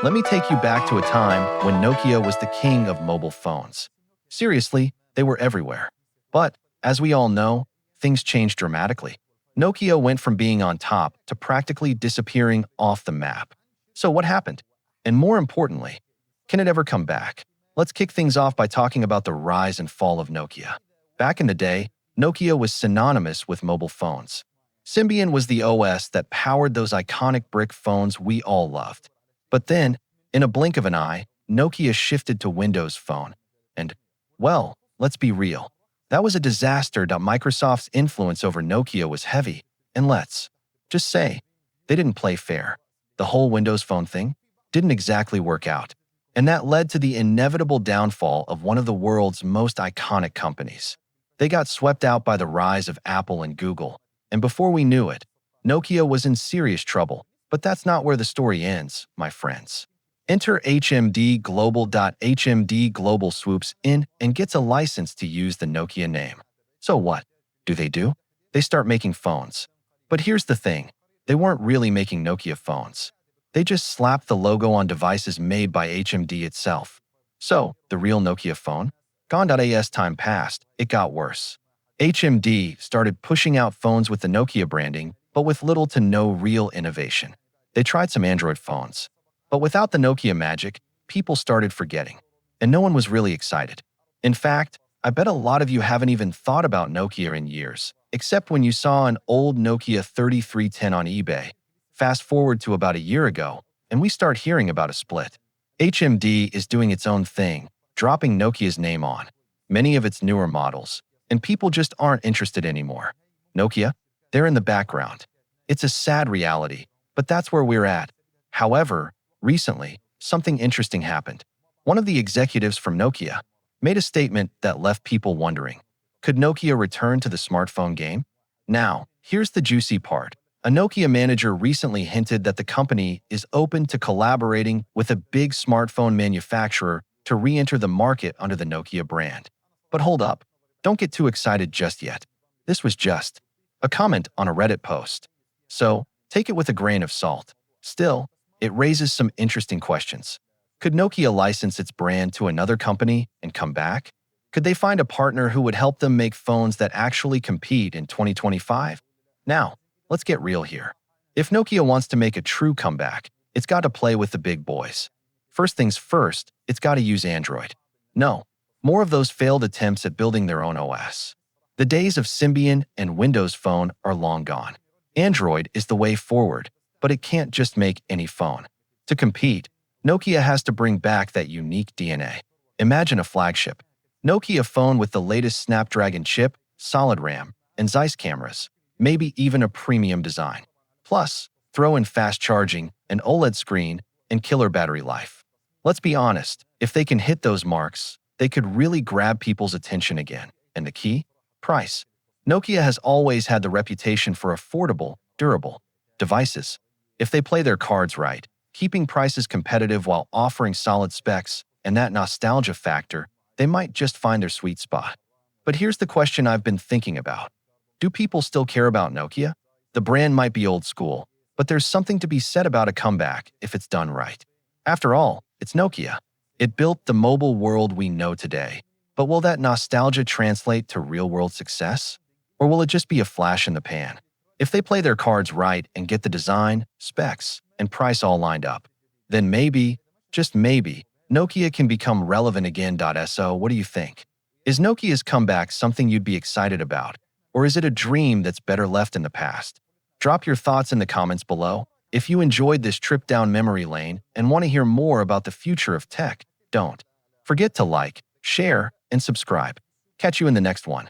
let me take you back to a time when Nokia was the king of mobile phones. Seriously, they were everywhere. But, as we all know, things changed dramatically. Nokia went from being on top to practically disappearing off the map. So what happened? And more importantly, can it ever come back? Let's kick things off by talking about the rise and fall of Nokia. Back in the day, Nokia was synonymous with mobile phones. Symbian was the OS that powered those iconic brick phones we all loved. But then, in a blink of an eye, Nokia shifted to Windows Phone. And, well, let's be real. That was a disaster. Microsoft's influence over Nokia was heavy, and let's just say, they didn't play fair. The whole Windows Phone thing didn't exactly work out, and that led to the inevitable downfall of one of the world's most iconic companies. They got swept out by the rise of Apple and Google, and before we knew it, Nokia was in serious trouble. But that's not where the story ends, my friends. Enter HMD Global. HMD Global swoops in and gets a license to use the Nokia name. So what do? They start making phones. But here's the thing, they weren't really making Nokia phones. They just slapped the logo on devices made by HMD itself. So, the real Nokia phone? Gone. As time passed, it got worse. HMD started pushing out phones with the Nokia branding, but with little to no real innovation. They tried some Android phones. But without the Nokia magic, people started forgetting. And no one was really excited. In fact, I bet a lot of you haven't even thought about Nokia in years, except when you saw an old Nokia 3310 on eBay. Fast forward to about a year ago, and we start hearing about a split. HMD is doing its own thing, dropping Nokia's name on many of its newer models, and people just aren't interested anymore. Nokia? They're in the background. It's a sad reality, but that's where we're at. However, recently, something interesting happened. One of the executives from Nokia made a statement that left people wondering, could Nokia return to the smartphone game? Now, here's the juicy part. A Nokia manager recently hinted that the company is open to collaborating with a big smartphone manufacturer to re-enter the market under the Nokia brand. But hold up, don't get too excited just yet. This was just a comment on a Reddit post. So, take it with a grain of salt. Still, it raises some interesting questions. Could Nokia license its brand to another company and come back? Could they find a partner who would help them make phones that actually compete in 2025? Now, let's get real here. If Nokia wants to make a true comeback, it's got to play with the big boys. First things first, it's got to use Android. No, more of those failed attempts at building their own OS. The days of Symbian and Windows Phone are long gone. Android is the way forward, but it can't just make any phone. To compete, Nokia has to bring back that unique DNA. Imagine a flagship Nokia phone with the latest Snapdragon chip, solid RAM, and Zeiss cameras, maybe even a premium design. Plus, throw in fast charging, an OLED screen, and killer battery life. Let's be honest, if they can hit those marks, they could really grab people's attention again. And the key? Price. Nokia has always had the reputation for affordable, durable devices. If they play their cards right, keeping prices competitive while offering solid specs and that nostalgia factor, they might just find their sweet spot. But here's the question I've been thinking about. Do people still care about Nokia? The brand might be old school, but there's something to be said about a comeback if it's done right. After all, it's Nokia. It built the mobile world we know today. But will that nostalgia translate to real-world success? Or will it just be a flash in the pan? If they play their cards right and get the design, specs, and price all lined up, then maybe, just maybe, Nokia can become relevant again. So what do you think? Is Nokia's comeback something you'd be excited about? Or is it a dream that's better left in the past? Drop your thoughts in the comments below. If you enjoyed this trip down memory lane and want to hear more about the future of tech, don't forget to like, share, and subscribe. Catch you in the next one.